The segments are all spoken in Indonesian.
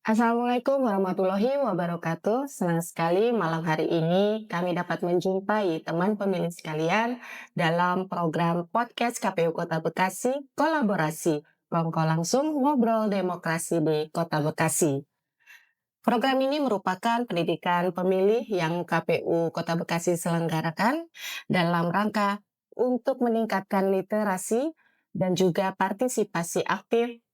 Assalamualaikum warahmatullahi wabarakatuh. Senang sekali malam hari ini kami dapat menjumpai teman pemilih sekalian dalam program podcast KPU Kota Bekasi Kolaborasi. Kongko langsung ngobrol demokrasi di Kota Bekasi. Program ini merupakan pendidikan pemilih yang KPU Kota Bekasi selenggarakan dalam rangka untuk meningkatkan literasi dan juga partisipasi aktif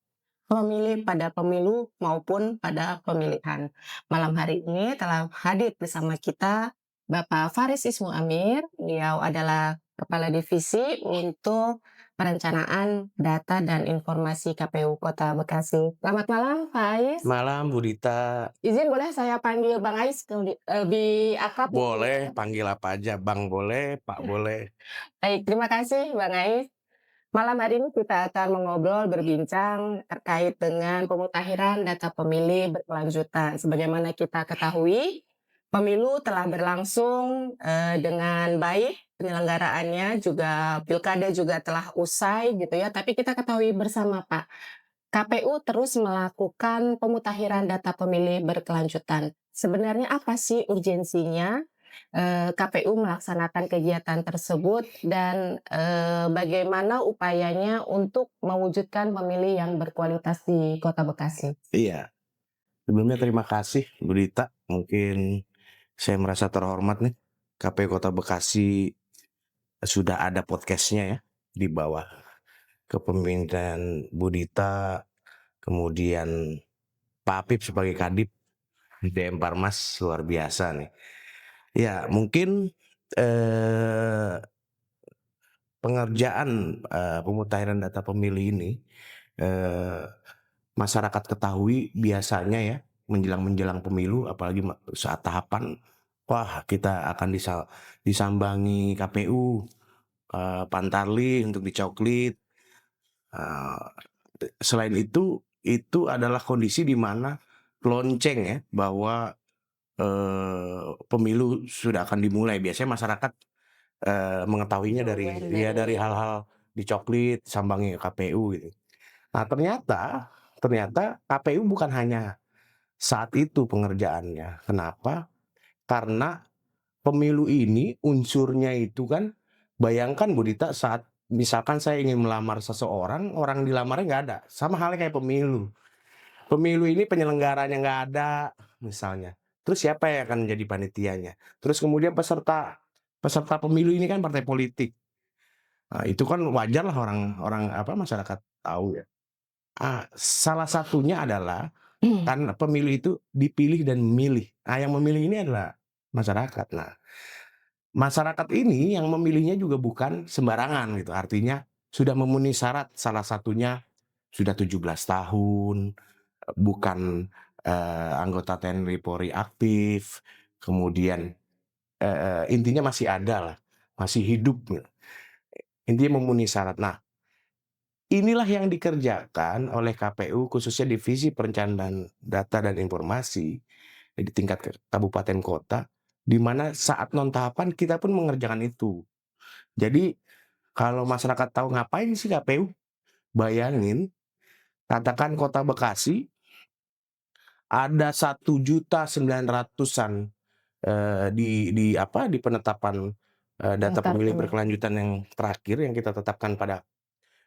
memilih pada pemilu maupun pada pemilihan. Malam hari ini telah hadir bersama kita Bapak Faris Ismu Amir. Beliau adalah Kepala Divisi untuk Perencanaan Data dan Informasi KPU Kota Bekasi. Selamat malam, Pak Ais. Malam Bu Dita, Izin boleh saya panggil Bang Ais lebih akrab? boleh panggil apa aja, Bang boleh, Pak boleh. Baik, terima kasih Bang Ais. Malam hari ini kita akan mengobrol, berbincang terkait dengan pemutahiran data pemilih berkelanjutan. Sebagaimana kita ketahui, pemilu telah berlangsung dengan baik, penyelenggaraannya juga pilkada juga telah usai gitu ya. Tapi kita ketahui bersama Pak, KPU terus melakukan pemutahiran data pemilih berkelanjutan. Sebenarnya apa sih urgensinya KPU melaksanakan kegiatan tersebut dan bagaimana upayanya untuk mewujudkan pemilih yang berkualitas di Kota Bekasi? Iya, sebelumnya terima kasih Bu Dita, mungkin saya merasa terhormat nih, KPU Kota Bekasi sudah ada podcastnya ya, di bawah kepemimpinan Bu Dita, kemudian Pak Apip sebagai Kadip, DM Parmas, luar biasa nih. Ya mungkin eh, pengerjaan pemutahiran data pemilih ini eh, masyarakat ketahui biasanya ya menjelang pemilu, apalagi saat tahapan, wah kita akan disambangi KPU, Pantarlih untuk dicoklit. Eh, Selain itu adalah kondisi di mana lonceng ya bahwa pemilu sudah akan dimulai. Biasanya masyarakat mengetahuinya dari hal-hal dicoklit, sambangi KPU gitu. Nah ternyata KPU bukan hanya saat itu pengerjaannya. Kenapa? Karena pemilu ini unsurnya itu kan, bayangkan Bu Dita, saat misalkan saya ingin melamar seseorang, orang dilamarnya nggak ada. Sama halnya kayak pemilu. Pemilu ini penyelenggaranya nggak ada misalnya. Terus siapa yang akan menjadi panitianya? Terus kemudian peserta peserta pemilu ini kan partai politik. Nah, itu kan wajar lah orang apa masyarakat tahu ya. Salah satunya adalah kan pemilu itu dipilih dan memilih. Nah, yang memilih ini adalah masyarakat. Nah, masyarakat ini yang memilihnya juga bukan sembarangan gitu. Artinya sudah memenuhi syarat, salah satunya sudah 17 tahun, bukan anggota TNI Polri aktif, kemudian intinya masih ada lah, masih hidup. Intinya memenuhi syarat. Nah, inilah yang dikerjakan oleh KPU khususnya Divisi Perencanaan Data dan Informasi di tingkat kabupaten kota, di mana saat non tahapan kita pun mengerjakan itu. Jadi kalau masyarakat tahu ngapain sih KPU, bayangin katakan Kota Bekasi ada 1.900.000-an di penetapan data pemilih berkelanjutan yang terakhir yang kita tetapkan pada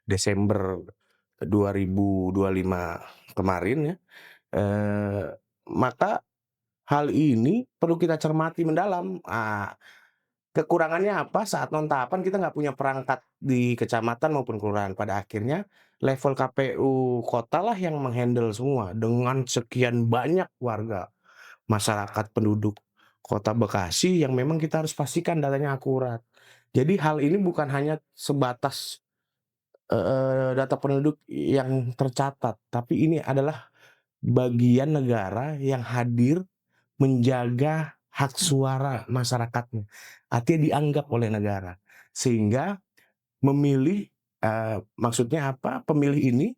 Desember 2025 kemarin ya. Maka hal ini perlu kita cermati mendalam. Kekurangannya apa? Saat non tahapan kita nggak punya perangkat di kecamatan maupun kelurahan. Pada akhirnya level KPU kota lah yang menghandle semua dengan sekian banyak warga masyarakat penduduk Kota Bekasi yang memang kita harus pastikan datanya akurat. Jadi hal ini bukan hanya sebatas data penduduk yang tercatat, tapi ini adalah bagian negara yang hadir menjaga hak suara masyarakatnya. Artinya dianggap oleh negara. Sehingga memilih, maksudnya apa, pemilih ini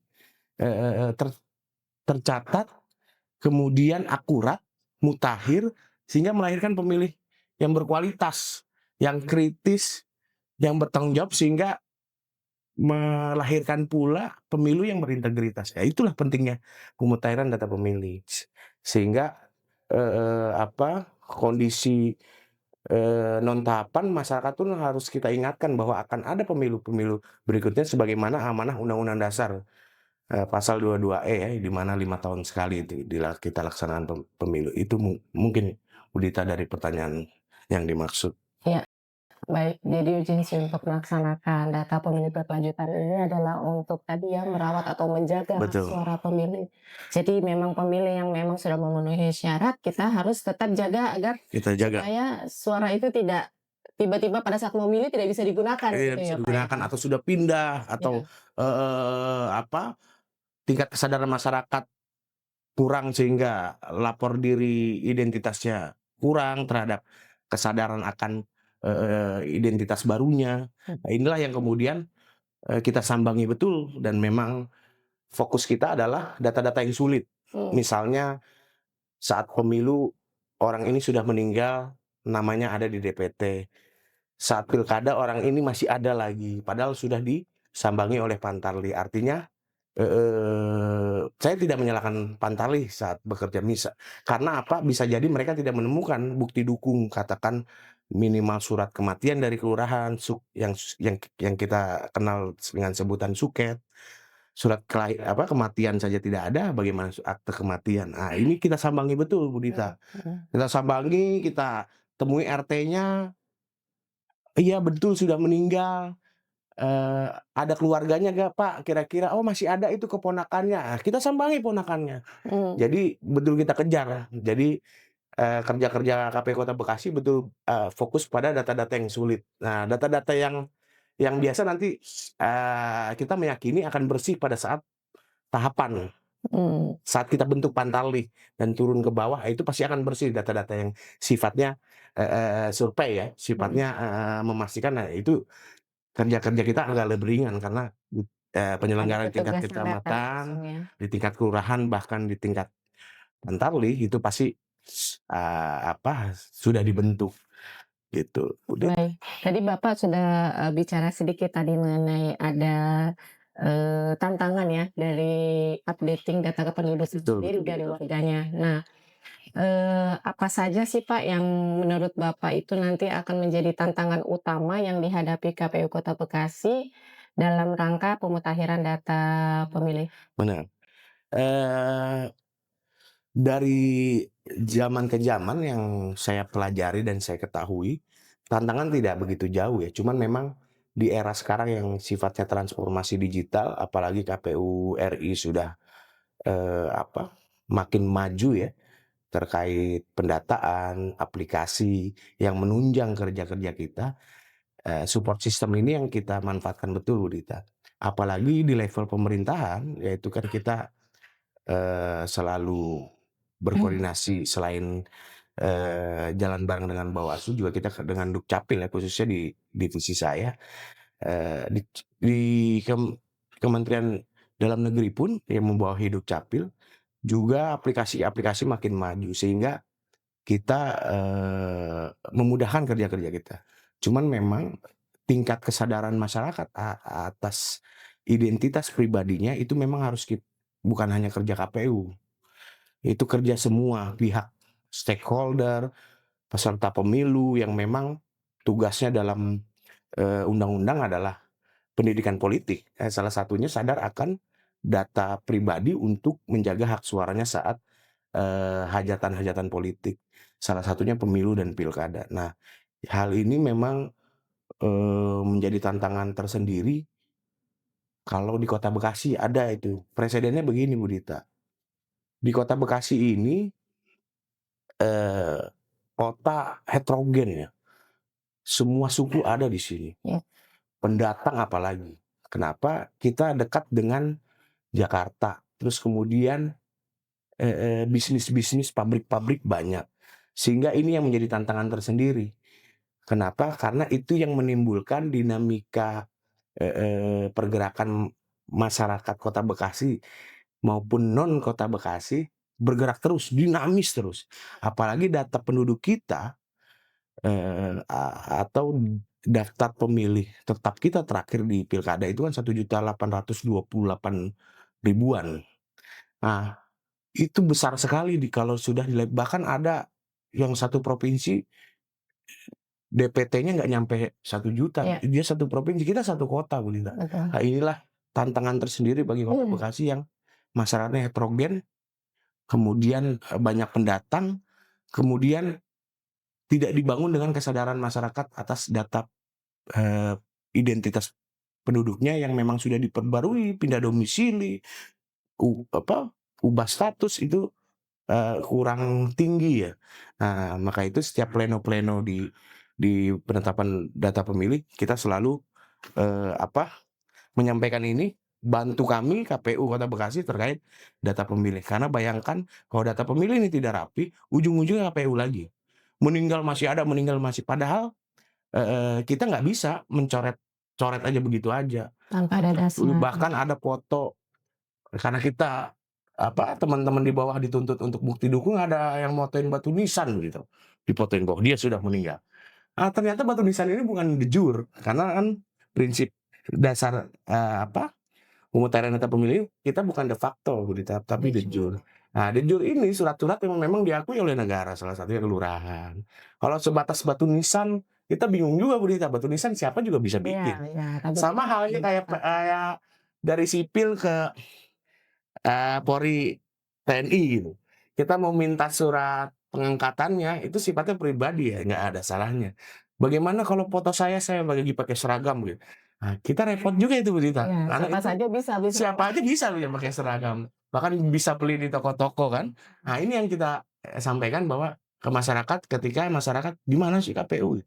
tercatat, kemudian akurat, mutakhir, sehingga melahirkan pemilih yang berkualitas, yang kritis, yang bertanggung jawab, sehingga melahirkan pula pemilu yang berintegritas. Ya itulah pentingnya pemutahiran data pemilih. Sehingga, kondisi, non tahapan masyarakat pun harus kita ingatkan bahwa akan ada pemilu-pemilu berikutnya sebagaimana amanah Undang-Undang Dasar, pasal 22E ya, di mana 5 tahun sekali itu kita laksanakan pemilu. Itu mungkin Budita dari pertanyaan yang dimaksud. Ya, baik. Jadi urgensi untuk melaksanakan data pemilih berkelanjutan ini adalah untuk tadi ya, merawat atau menjaga hak Betul, suara pemilih. Jadi memang pemilih yang memang sudah memenuhi syarat, kita harus tetap jaga agar kita jaga. supaya suara itu tidak tiba-tiba pada saat memilih tidak bisa digunakan gitu Bisa ya, Pak, ya? digunakan atau sudah pindah atau, Ya, tingkat kesadaran masyarakat kurang sehingga lapor diri identitasnya kurang terhadap kesadaran akan, identitas barunya. mhm, Nah, inilah yang kemudian, kita sambangi betul dan memang fokus kita adalah data-data yang sulit. mmm, Misalnya saat pemilu orang ini sudah meninggal, namanya ada di DPT. Saat pilkada orang ini masih ada lagi, padahal sudah disambangi oleh Pantarli. Artinya, saya tidak menyalahkan Pantarli saat bekerja karena apa, bisa jadi mereka tidak menemukan bukti dukung, katakan minimal surat kematian dari kelurahan, yang kita kenal dengan sebutan suket, surat kematian saja tidak ada, bagaimana akte kematian. Nah, ini kita sambangi betul, Bu mhm, Dita. mhm, Kita sambangi, kita temui RT-nya, iya betul sudah meninggal. Ada keluarganya nggak, Pak, kira-kira? Oh, masih ada itu keponakannya. Ah, kita sambangi ponakannya. mmm, Jadi betul kita kejar. Jadi, kerja-kerja KPU Kota Bekasi betul, fokus pada data-data yang sulit. Nah, data-data yang biasa nanti, kita meyakini akan bersih pada saat tahapan. mmm, Saat kita bentuk Pantarlih dan turun ke bawah, itu pasti akan bersih data-data yang sifatnya, survei ya, mhm. sifatnya, memastikan. Nah, itu kerja-kerja kita agak lebih ringan karena, Ada penyelenggara di tingkat petugas yang datang langsung kecamatan, ya? di tingkat kelurahan, bahkan di tingkat Pantarlih itu pasti, sudah dibentuk gitu, udah. Baik, tadi Bapak sudah, bicara sedikit tadi mengenai ada, tantangan ya dari updating data kependudukan Betul sendiri betul. dari warganya. Nah, apa saja sih Pak yang menurut Bapak itu nanti akan menjadi tantangan utama yang dihadapi KPU Kota Bekasi dalam rangka pemutahiran data pemilih? Benar, eee, dari zaman ke zaman yang saya pelajari dan saya ketahui, tantangan tidak begitu jauh ya, cuman memang di era sekarang yang sifatnya transformasi digital, apalagi KPU RI sudah, makin maju ya, terkait pendataan, aplikasi yang menunjang kerja-kerja kita, support system ini yang kita manfaatkan betul, Bu Dita. Apalagi di level pemerintahan, yaitu kan kita, selalu berkoordinasi selain, jalan bareng dengan Bawaslu juga kita dengan Dukcapil ya, khususnya di divisi saya, di Kementerian Dalam Negeri pun yang membawahi Dukcapil, juga aplikasi-aplikasi makin maju sehingga kita, memudahkan kerja-kerja kita. Cuman memang tingkat kesadaran masyarakat atas identitas pribadinya itu memang bukan hanya kerja KPU, itu kerja semua pihak, stakeholder, peserta pemilu yang memang tugasnya dalam, undang-undang adalah pendidikan politik. Salah satunya sadar akan data pribadi untuk menjaga hak suaranya saat, hajatan-hajatan politik, salah satunya pemilu dan pilkada. Nah, hal ini memang, menjadi tantangan tersendiri kalau di Kota Bekasi ada itu, presidennya begini Bu Dita, di Kota Bekasi ini, eee, kota heterogen ya, semua suku ada di sini, Ya, pendatang apalagi. Kenapa? Kita dekat dengan Jakarta, terus kemudian, bisnis-bisnis, pabrik-pabrik banyak, sehingga ini yang menjadi tantangan tersendiri. Kenapa? Karena itu yang menimbulkan dinamika, pergerakan masyarakat Kota Bekasi maupun non Kota Bekasi bergerak terus, dinamis terus. Apalagi data penduduk kita, atau daftar pemilih tetap kita terakhir di pilkada itu kan 1.828.000-an. Nah, itu besar sekali kalau sudah bahkan ada yang satu provinsi DPT-nya nggak nyampe 1 juta, Iya, dia satu provinsi, kita satu kota, Bu Lita. betul. Nah, inilah tantangan tersendiri bagi Kota Mhm. Bekasi yang masyarakatnya heterogen, kemudian, banyak pendatang, kemudian tidak dibangun dengan kesadaran masyarakat atas data, identitas penduduknya yang memang sudah diperbarui, pindah domisili, ubah status itu, kurang tinggi ya. Nah, maka itu setiap pleno-pleno di penetapan data pemilih kita selalu, menyampaikan ini, bantu kami KPU Kota Bekasi terkait data pemilih. Karena bayangkan kalau data pemilih ini tidak rapi, ujung-ujungnya KPU lagi. Meninggal masih ada, meninggal masih padahal, kita nggak bisa coret aja begitu aja. Tanpa ada dasar. Bahkan ada foto karena kita, teman-teman di bawah dituntut untuk bukti dukung, ada yang motoin batu nisan gitu, difotoin bahwa dia sudah meninggal. Ternyata batu nisan ini bukan de jure, karena kan prinsip dasar, pemutaran data pemilih kita bukan de facto tapi de jure. Nah, de jure ini surat-surat yang memang diakui oleh negara, salah satunya kelurahan. Kalau sebatas batu nisan, kita bingung juga Bu Dita, batu nisan siapa juga bisa Iya, bikin. iya, tapi Sama halnya kayak dari sipil ke Polri, TNI gitu. Kita mau minta surat pengangkatannya itu sifatnya pribadi ya, nggak ada salahnya. Bagaimana kalau foto saya lagi pakai seragam gitu. Nah, kita repot juga itu Bu Dita, iya, karena siapa itu saja bisa. siapa aja bisa loh yang pakai seragam, bahkan bisa beli di toko-toko kan. Nah, ini yang kita, sampaikan bahwa ke masyarakat ketika masyarakat, "Di mana sih KPU?"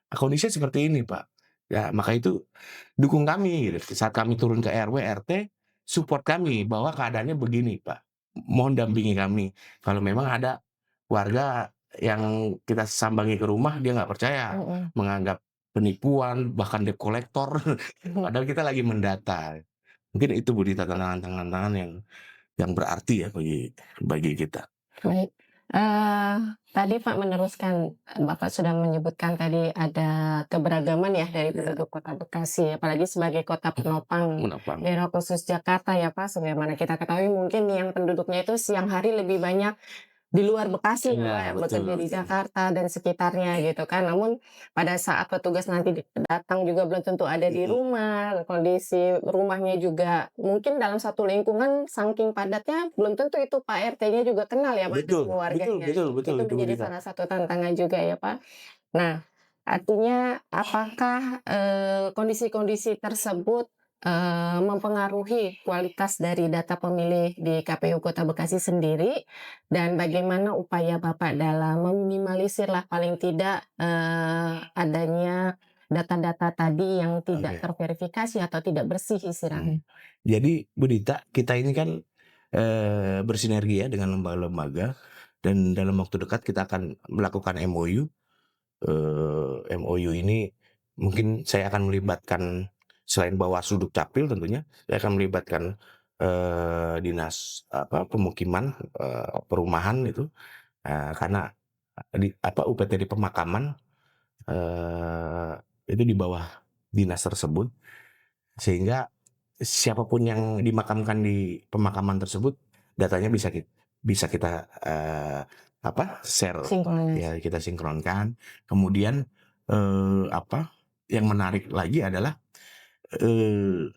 Kondisinya seperti ini, Pak. Ya, maka itu dukung kami gitu. Saat kami turun ke RW, RT, support kami bahwa keadaannya begini, Pak. Mohon dampingi kami. Kalau memang ada warga yang kita sambangi ke rumah, dia nggak percaya, Mhm. menganggap penipuan, bahkan debt collector, padahal kita lagi mendata. Mungkin itu Bu Dita tantangan-tantangan yang berarti ya bagi kita. Baik, eee, tadi Pak meneruskan, Bapak sudah menyebutkan tadi ada keberagaman ya dari penduduk Kota Bekasi, apalagi sebagai kota penopang Menopang. daerah khusus Jakarta ya Pak, sebagaimana kita ketahui mungkin yang penduduknya itu siang hari lebih banyak di luar Bekasi ya, Pak, Iya, ya, betul bekerja di betul. Jakarta dan sekitarnya gitu kan. Namun pada saat petugas nanti datang juga belum tentu ada di Mhm. rumah, kondisi rumahnya juga mungkin dalam satu lingkungan saking padatnya belum tentu itu Pak RT-nya juga kenal ya, Pak, Betul dengan betul warganya. betul betul Itu itu Bu menjadi Dita. salah satu tantangan juga ya, Pak. Nah, artinya apakah, kondisi-kondisi tersebut, mempengaruhi kualitas dari data pemilih di KPU Kota Bekasi sendiri? Dan bagaimana upaya Bapak dalam meminimalisir lah paling tidak, adanya data-data tadi yang tidak Oke. terverifikasi atau tidak bersih Mhm. istilahnya? Jadi Bu Dita, kita ini kan, bersinergi ya dengan lembaga-lembaga dan dalam waktu dekat kita akan melakukan MOU. MOU ini mungkin saya akan melibatkan selain Bawaslu Dukcapil tentunya, saya akan melibatkan, dinas pemukiman, perumahan itu, karena UPT di pemakaman, itu di bawah dinas tersebut. Sehingga siapapun yang dimakamkan di pemakaman tersebut, datanya bisa kita, share, Sinkronis. ya kita sinkronkan. Kemudian, yang menarik lagi adalah, eee,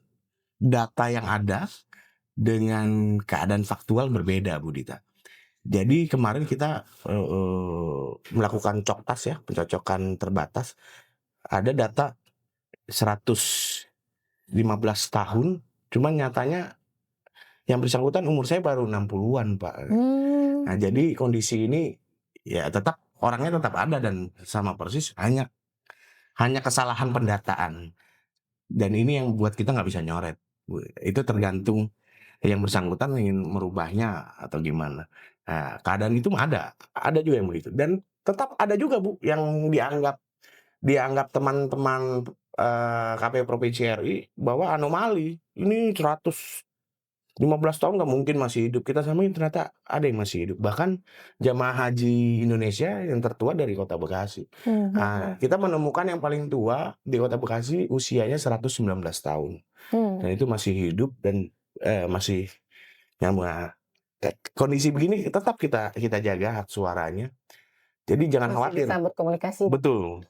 data yang ada dengan keadaan faktual berbeda, Bu Dita. Jadi kemarin kita, melakukan coktas ya, pencocokan terbatas, ada data 115 tahun, cuman nyatanya yang bersangkutan umur saya baru 60-an, Pak. Mmm. Nah, jadi kondisi ini ya tetap orangnya tetap ada dan sama persis, hanya kesalahan pendataan. Dan ini yang buat kita nggak bisa nyoret, itu tergantung yang bersangkutan ingin merubahnya atau gimana. Nah, keadaan itu mah ada juga yang begitu dan tetap ada juga, Bu, yang dianggap dianggap teman-teman, KPU Provinsi RI bahwa anomali, ini 100 15 tahun nggak mungkin masih hidup, kita samain ternyata ada yang masih hidup. Bahkan jamaah haji Indonesia yang tertua dari Kota Bekasi. mhm. Kita menemukan yang paling tua di Kota Bekasi usianya 119 tahun, Mmm, dan itu masih hidup dan, masih nyambung. Kondisi begini tetap kita kita jaga hak suaranya, jadi jangan masih bisa khawatir. berkomunikasi. Betul.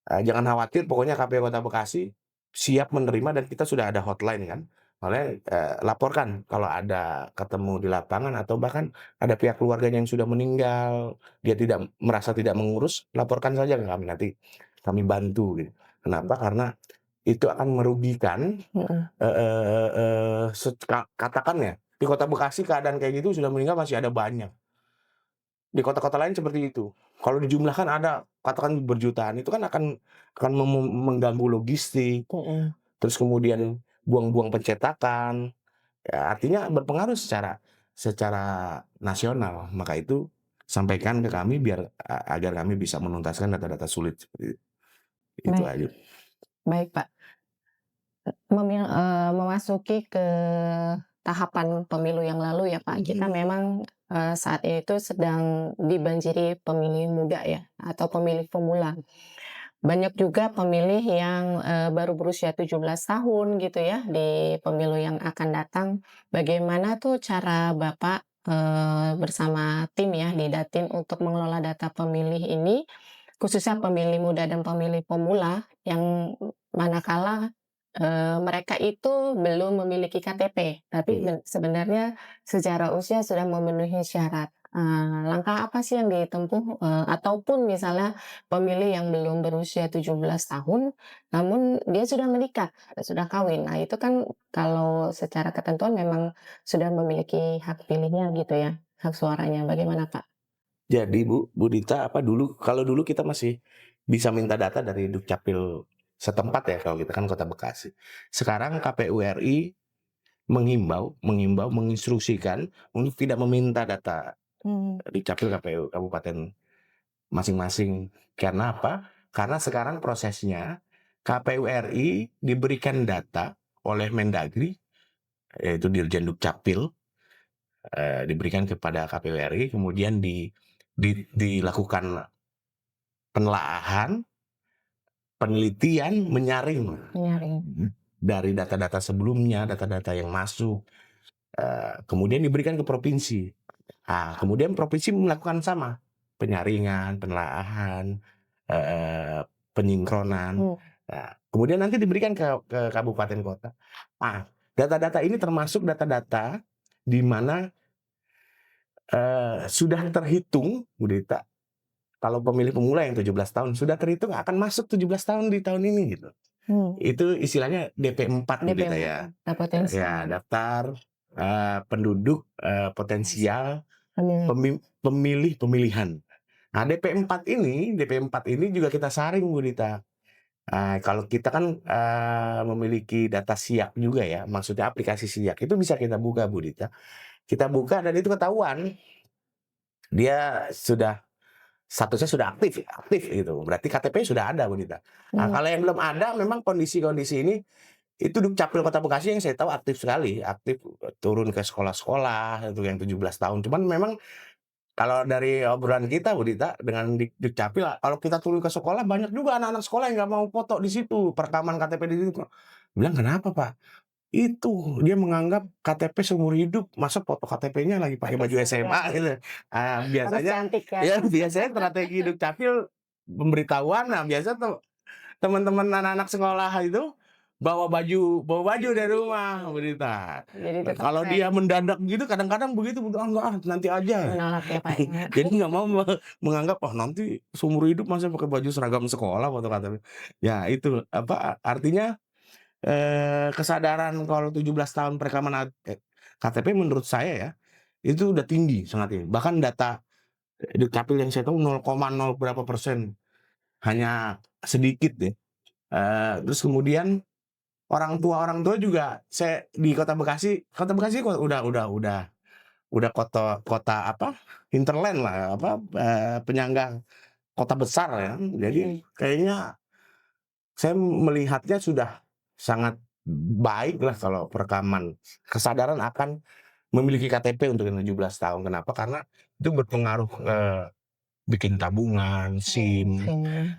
Jangan khawatir, pokoknya KPU Kota Bekasi siap menerima dan kita sudah ada hotline kan. Makanya, laporkan kalau ada ketemu di lapangan atau bahkan ada pihak keluarganya yang sudah meninggal, dia tidak merasa tidak mengurus, laporkan saja ke kami, nanti kami bantu gitu. Kenapa? Karena itu akan merugikan, Mhm, katakan ya, di Kota Bekasi keadaan kayak gitu sudah meninggal masih ada banyak. Di kota-kota lain seperti itu. Kalau dijumlahkan ada, katakan berjutaan, itu kan akan mengganggu logistik, mhm. terus kemudian buang-buang pencetakan, ya artinya berpengaruh secara secara nasional. Maka itu sampaikan ke kami biar agar kami bisa menuntaskan data-data sulit seperti itu Baik aja. baik, Pak. Memasuki ke tahapan pemilu yang lalu ya, Pak, kita memang, saat ini tuh sedang dibanjiri pemilih muda ya, atau pemilih pemula. Banyak juga pemilih yang, baru berusia 17 tahun gitu ya, di pemilu yang akan datang. Bagaimana tuh cara Bapak, bersama tim ya di Datin untuk mengelola data pemilih ini, khususnya pemilih muda dan pemilih pemula yang manakala, mereka itu belum memiliki KTP, tapi Mhm. sebenarnya secara usia sudah memenuhi syarat. Langkah apa sih yang ditempuh, ataupun misalnya pemilih yang belum berusia 17 tahun, namun dia sudah menikah, sudah kawin. Nah, itu kan kalau secara ketentuan memang sudah memiliki hak pilihnya gitu ya, hak suaranya. Bagaimana, Kak? Jadi Bu Dita, dulu kalau dulu kita masih bisa minta data dari Dukcapil setempat ya, kalau kita kan Kota Bekasi. Sekarang KPU RI menginstruksikan untuk tidak meminta data Mmm, di Capil KPU kabupaten masing-masing. Karena apa? Karena sekarang prosesnya KPU RI diberikan data oleh Mendagri, yaitu Dirjen Dukcapil, diberikan kepada KPU RI, kemudian dilakukan penelaahan, penelitian, menyaring menyaring. dari data-data sebelumnya, data-data yang masuk, kemudian diberikan ke provinsi. Kemudian provinsi melakukan sama, penyaringan, penelaahan, penyinkronan. Mmm, Kemudian nanti diberikan ke kabupaten kota. Data-data ini termasuk data-data di mana, sudah terhitung, Bu Dita, kalau pemilih pemula yang 17 tahun sudah terhitung akan masuk 17 tahun di tahun ini gitu. mmm, Itu istilahnya DP4 Bu Dita DP4 ya. ya, data potensial, Ya daftar, penduduk, potensial pemilih. pemilih pemilihan. DP4 ini juga kita saring Bu Dita. Kalau kita kan, memiliki data SIAK juga ya, maksudnya aplikasi SIAK itu bisa kita buka Bu Dita. Kita buka dan itu ketahuan dia sudah statusnya sudah aktif gitu, berarti KTP sudah ada Bu Dita. Mmm, Kalau yang belum ada memang kondisi-kondisi ini, itu Dukcapil Kota Bekasi yang saya tahu aktif sekali, aktif turun ke sekolah-sekolah itu yang 17 tahun. Cuman memang kalau dari obrolan kita Bu Dita dengan Dukcapil, kalau kita turun ke sekolah banyak juga anak-anak sekolah yang nggak mau foto di situ, perekaman KTP di situ. Bilang, "Kenapa Pak?" Itu, dia menganggap KTP seumur hidup, masa foto KTP-nya lagi pakai baju harus ya, SMA gitu. harus Biasanya cantik ya. ya biasanya strategi Dukcapil pemberitahuan, biasa tuh teman-teman anak-anak sekolah itu bawa baju dari rumah, berita. Jadi tetap Kalau keren, dia mendadak gitu kadang-kadang begitu, enggak, nanti aja." menolak ya, Pak, ya. Jadi nggak mau menganggap, "Oh nanti seumur hidup masa pakai baju seragam sekolah," foto KTP. Ya itu, artinya, kesadaran kalau 17 tahun perekaman KTP menurut saya ya, itu udah tinggi, sangat tinggi. Bahkan data Dukcapil yang saya tahu 0,0 berapa persen, hanya sedikit ya. Terus kemudian orang tua juga saya di Kota Bekasi udah kota apa, hinterland lah, penyangga kota besar ya. Jadi Mhm, kayaknya saya melihatnya sudah sangat baik lah kalau perekaman kesadaran akan memiliki KTP untuk yang 17 tahun. Kenapa? Karena itu berpengaruh, bikin tabungan, SIM, Oke.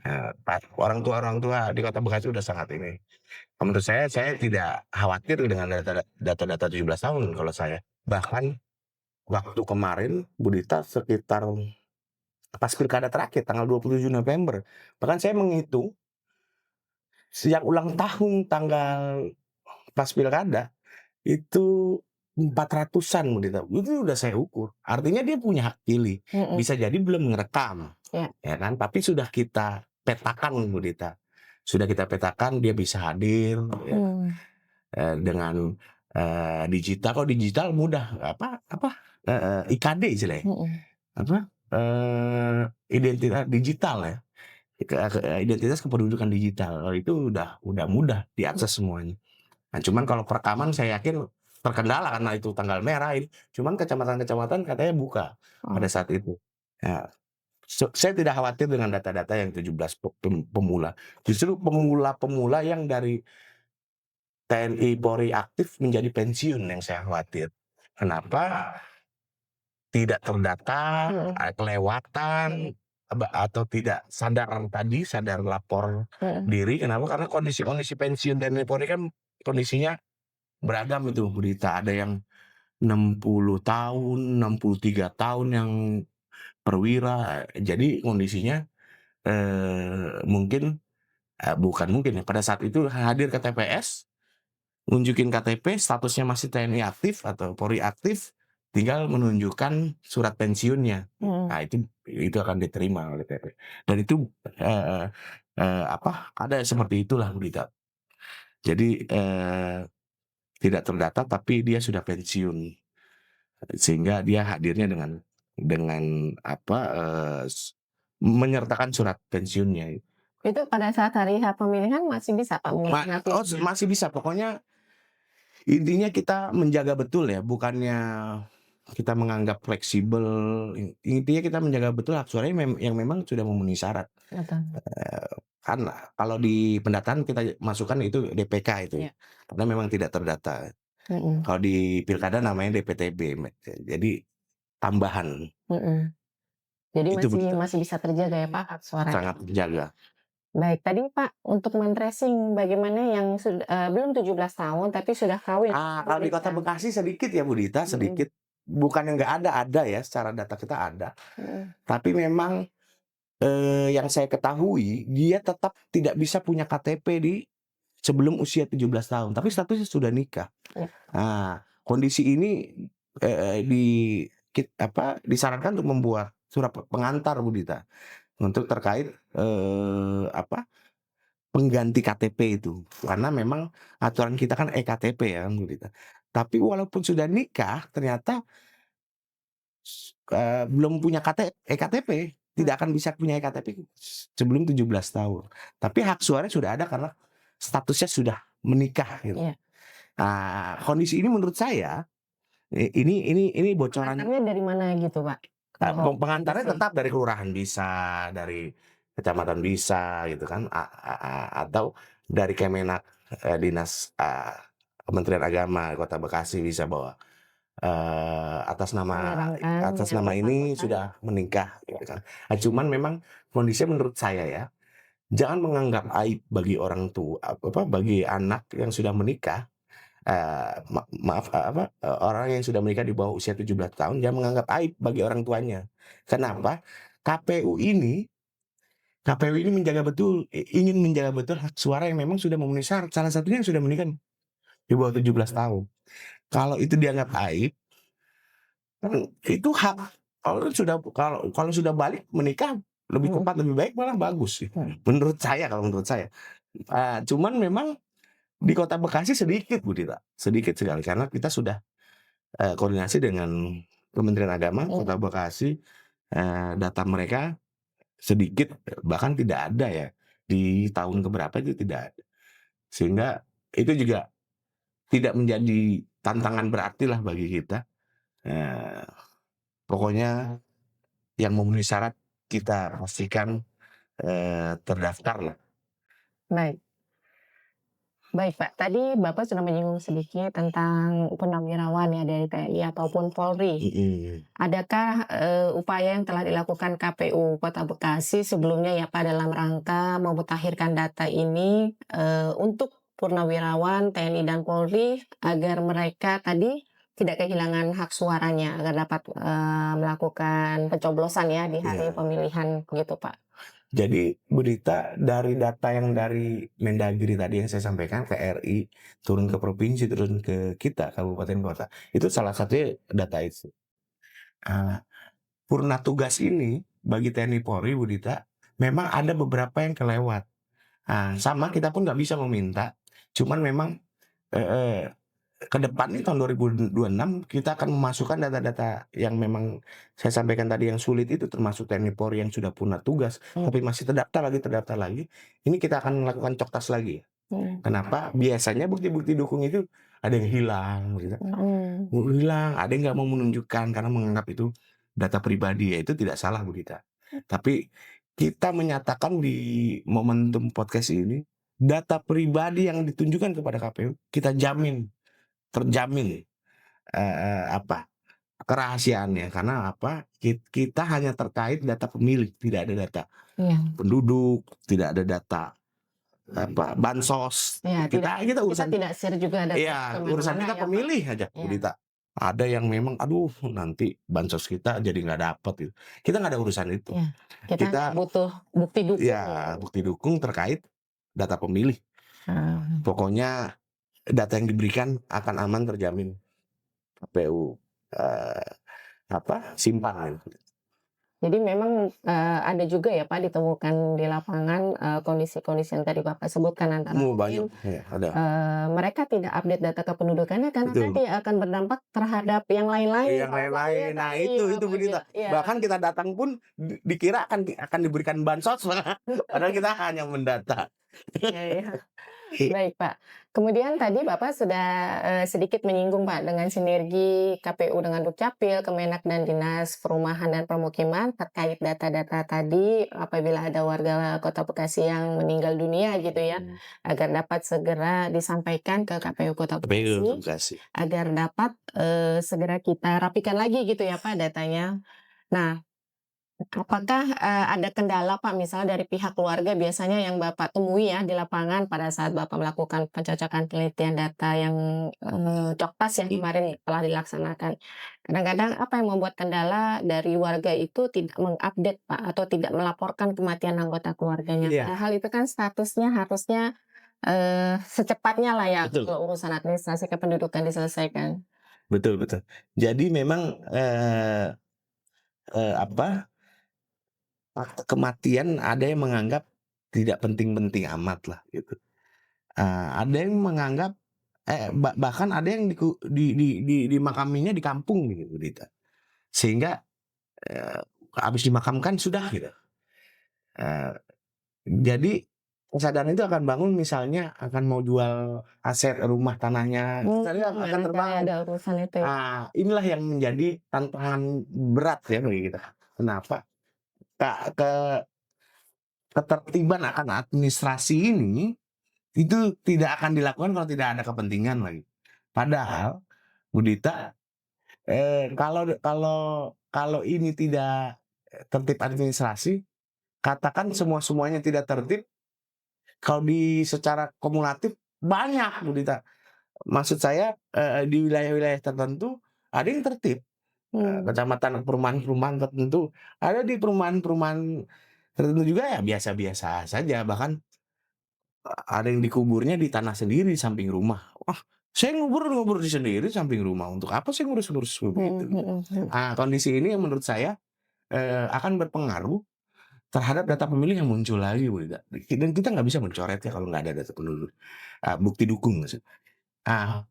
orang tua di Kota Bekasi udah sangat ini. Menurut saya tidak khawatir dengan data-data 17 tahun kalau saya. Bahkan waktu kemarin Bu Dita sekitar pas pilkada terakhir tanggal 27 November, bahkan saya menghitung sejak ulang tahun tanggal pas pilkada itu 400-an Bu Dita, itu udah saya ukur. Artinya dia punya hak pilih, Mhm. bisa jadi belum ngerekam, Ya. ya kan, tapi sudah kita petakan Bu Dita. Sudah kita petakan dia bisa hadir ya, Mmm. dengan, digital. Kalau digital mudah, IKD istilahnya, Mhm. apa, identitas digital ya, identitas kependudukan digital. Kalau itu udah mudah diakses semuanya. Nah, cuman kalau perekaman saya yakin terkendala karena itu tanggal merah ini. Cuman kecamatan-kecamatan katanya buka pada Oh. saat itu. Ya, saya tidak khawatir dengan data-data yang 17 pemula. Justru pemula-pemula yang dari TNI Polri aktif menjadi pensiun yang saya khawatir. Kenapa? Tidak terdata, Mhm. kelewatan, atau tidak sadar lapor Mhm. diri. Kenapa? Karena kondisi-kondisi pensiun TNI Polri kan kondisinya beragam itu berita. Ada yang 60 tahun, 63 tahun yang perwira. Jadi kondisinya, mungkin, bukan mungkin ya, pada saat itu hadir ke TPS, nunjukin KTP, statusnya masih TNI aktif atau Polri aktif, tinggal menunjukkan surat pensiunnya. Mhm. Nah, itu akan diterima oleh TP. Dan itu, eee ada seperti itulah berita. Jadi, tidak terdata tapi dia sudah pensiun. Sehingga dia hadirnya dengan apa, menyertakan surat pensiunnya. Itu pada saat hari H pemilihan masih bisa Pak menggunakan hak pilihnya? Masih bisa, pokoknya intinya kita menjaga betul ya, bukannya kita menganggap fleksibel, intinya kita menjaga betul hak suaranya yang memang sudah memenuhi syarat. Betul. Kan kalau di pendataan kita masukkan itu DPK itu, Iya. karena memang tidak terdata. Mhm. Kalau di pilkada namanya DPTB, jadi tambahan, Mhm. Jadi itu masih berita, masih bisa terjaga ya Pak hak suaranya? sangat terjaga. Baik, tadi Pak untuk men-tracing bagaimana yang belum 17 tahun tapi sudah kawin Kalau di Kota pemeriksaan. Bekasi sedikit ya Bu Dita, Mhm. sedikit. Bukannya nggak ada ya, secara data kita ada. Mhm. Tapi memang, yang saya ketahui, dia tetap tidak bisa punya KTP sebelum usia 17 tahun, tapi statusnya sudah nikah. Ya. Nah, kondisi ini, eee, di disarankan untuk membuat surat pengantar Bu Dita, untuk terkait, pengganti KTP itu. Karena memang aturan kita kan eKTP ya kan Bu Dita. Tapi walaupun sudah nikah, ternyata belum punya eKTP, Mhm. tidak akan bisa punya eKTP sebelum 17 tahun. Tapi hak suara sudah ada karena statusnya sudah menikah gitu. Iya. Nah, kondisi ini menurut saya, ini bocoran, Pengantarnya dari mana gitu Pak? Kalau pengantarnya kondisi tetap dari kelurahan bisa, dari kecamatan bisa gitu kan, atau dari Kemenak, dinas, Kementerian Agama Kota Bekasi bisa bawa, menerangkan atas yang nama ini bersangkutan. sudah menikah gitu kan. Nah, cuman memang kondisinya menurut saya ya, jangan menganggap aib bagi orang tua, bagi anak yang sudah menikah, maaf, orang yang sudah menikah di bawah usia 17 tahun, jangan menganggap aib bagi orang tuanya. Kenapa? KPU ini KPU ini ingin menjaga betul hak suara yang memang sudah memenuhi syarat, salah satunya yang sudah menikah di bawah 17 tahun. Kalau itu dianggap aib, kan itu hak. Kalau sudah balik menikah lebih Mhm. tepat, lebih baik, malah bagus sih. Mhm. Kalau menurut saya. Cuman memang di Kota Bekasi sedikit Bu Dita, sedikit sekali karena kita sudah, koordinasi dengan Kementerian Agama Mhm. Kota Bekasi, data mereka sedikit, bahkan tidak ada ya, di tahun keberapa itu tidak ada. Sehingga itu juga tidak menjadi tantangan berarti lah bagi kita, eee, pokoknya yang memenuhi syarat kita pastikan, terdaftar lah. Baik. Baik, Pak. Tadi Bapak sudah menyinggung sedikit tentang purnawirawan ya dari TNI ataupun Polri. Mhm. Adakah, upaya yang telah dilakukan KPU Kota Bekasi sebelumnya ya, Pak, dalam rangka memutakhirkan data ini, untuk purnawirawan TNI dan Polri agar mereka tadi tidak kehilangan hak suaranya, agar dapat, melakukan pencoblosan ya di hari Iya. pemilihan gitu, Pak? Jadi Bu Dita, dari data yang dari Mendagri tadi yang saya sampaikan ke RI, turun ke provinsi, turun ke kita kabupaten kota, itu salah satunya data itu. Eee, Purna tugas ini bagi TNI Polri Bu Dita, memang ada beberapa yang kelewat. Sama kita pun nggak bisa meminta, cuman memang, eee ke depan nih tahun 2026 kita akan memasukkan data-data yang memang saya sampaikan tadi yang sulit itu termasuk TNI Polri yang sudah punya tugas, Mmm, tapi masih terdaftar lagi, ini kita akan melakukan coktas lagi. mhm, Kenapa? Biasanya bukti-bukti dukung itu ada yang hilang gitu, mhm, hilang, ada yang nggak mau menunjukkan karena menganggap itu data pribadi, ya itu tidak salah Bu Dita. Tapi kita menyatakan di momentum podcast ini, data pribadi yang ditunjukkan kepada KPU kita jamin, terjamin. Apa, kerahasiaannya karena apa, kita hanya terkait data pemilih, tidak ada data iya. penduduk, tidak ada data apa, bansos, Iya, tidak kita kita urusan tidak share juga data ke iya, urusan mana-mana kita ya, Pak. pemilih aja, Bu Iya, Dita. Ada yang memang, aduh nanti bansos kita jadi nggak dapet gitu, kita nggak ada urusan itu. iya. Kita hanya Kita butuh bukti dukung ya. ya bukti dukung terkait data pemilih, Heeh. pokoknya data yang diberikan akan aman terjamin KPU, simpan. Jadi memang, ada juga ya, Pak, ditemukan di lapangan, kondisi-kondisi yang tadi Bapak sebutkan antara Banyak, lain, ya ada. mereka tidak update data kependudukannya karena Betul, tadi akan berdampak terhadap yang lain-lain, yang salah satunya lain-lain. Nah tadi itu Bapak berita. bilang iya. Bahkan kita datang pun dikira akan diberikan bansos padahal kita hanya mendata. Iya, iya. Baik, Pak. Kemudian tadi Bapak sudah, sedikit menyinggung, Pak, dengan sinergi KPU dengan Dukcapil, Kemenak, dan Dinas Perumahan dan Permukiman terkait data-data tadi apabila ada warga Kota Bekasi yang meninggal dunia gitu ya, Mhm. agar dapat segera disampaikan ke KPU Kota KPU Bekasi, Bekasi. agar dapat, segera kita rapikan lagi gitu ya, Pak, datanya. Nah, apakah, ada kendala, Pak, misalnya dari pihak keluarga biasanya yang Bapak temui ya di lapangan pada saat Bapak melakukan pencocokan penelitian data yang, Coktas yang kemarin telah dilaksanakan. Kadang-kadang apa yang membuat kendala dari warga itu tidak mengupdate, Pak, atau tidak melaporkan kematian anggota keluarganya. Iya, Padahal itu kan statusnya harusnya, secepatnya lah ya betul, kalau urusan administrasi kependudukan diselesaikan. betul betul. Jadi memang, apa, fakta kematian ada yang menganggap tidak penting-penting amat lah gitu. Ada yang menganggap bahkan ada yang dimakaminya di kampung gitu, Dita. Sehingga, eee, habis dimakamkan sudah gitu. Eee, jadi kesadaran itu akan bangun misalnya akan mau jual aset rumah tanahnya, kesadaran akan Barangkali terbangun. ada urusan itu ya. Inilah yang menjadi tantangan berat ya bagi kita. Kenapa? Ka ke Ketertiban akan administrasi ini, itu tidak akan dilakukan kalau tidak ada kepentingan lagi. Padahal, Bu Dita, kalau kalau kalau ini tidak, tertib administrasi, katakan semuanya tidak tertib, kalau secara kumulatif banyak Bu Dita. Maksud saya, di wilayah-wilayah tertentu ada yang tertib, Mmm, kecamatan perumahan-perumahan tertentu, ada di perumahan-perumahan tertentu juga ya biasa-biasa saja, bahkan ada yang dikuburnya di tanah sendiri samping rumah. Wah, saya ngubur di sendiri samping rumah, untuk apa saya ngurus-ngurus begitu mhm, gitu. mhm, mhm. Kondisi ini yang menurut saya, akan berpengaruh terhadap data pemilih yang muncul lagi Bu Ida, dan kita nggak bisa mencoretnya kalau nggak ada data penduduk, bukti dukung maksud. Ah,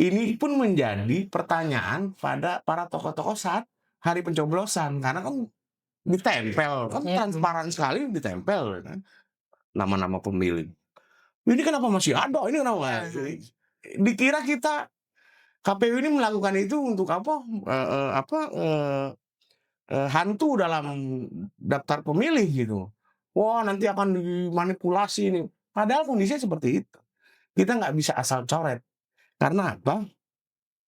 ini pun menjadi pertanyaan pada para tokoh-tokoh saat hari pencoblosan, karena kan ditempel, kan Iya, transparan sekali ditempel kan, nama-nama pemilih. Ini kenapa masih ada? Ini kenapa iya. dikira kita KPU ini melakukan itu untuk apa, hantu dalam daftar pemilih gitu. Wah, nanti akan dimanipulasi ini. Padahal kondisinya seperti itu. Kita nggak bisa asal coret. Karena apa?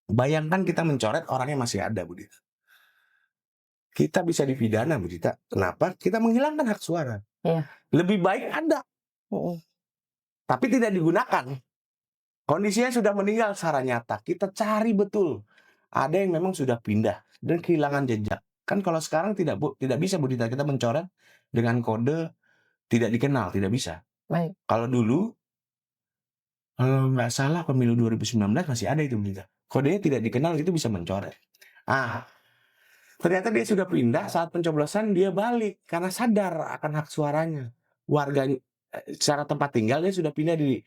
Bayangkan kita mencoret orangnya masih ada, Bu Dita. Kita bisa dipidana, Bu Dita. Kenapa? Kita menghilangkan hak suara. Iya. Lebih baik ada, tapi tidak digunakan. Kondisinya sudah meninggal secara nyata. Kita cari betul. Ada yang memang sudah pindah dan kehilangan jejak. Kan kalau sekarang tidak bisa, Bu Dita, kita mencoret dengan kode tidak dikenal, tidak bisa. Baik. Kalau dulu, kalau nggak salah pemilu 2019 masih ada itu, Bu Dita. Kodenya tidak dikenal, itu bisa mencoret. Ternyata dia sudah pindah, saat pencoblosan dia balik karena sadar akan hak suaranya. Warganya secara tempat tinggal dia sudah pindah di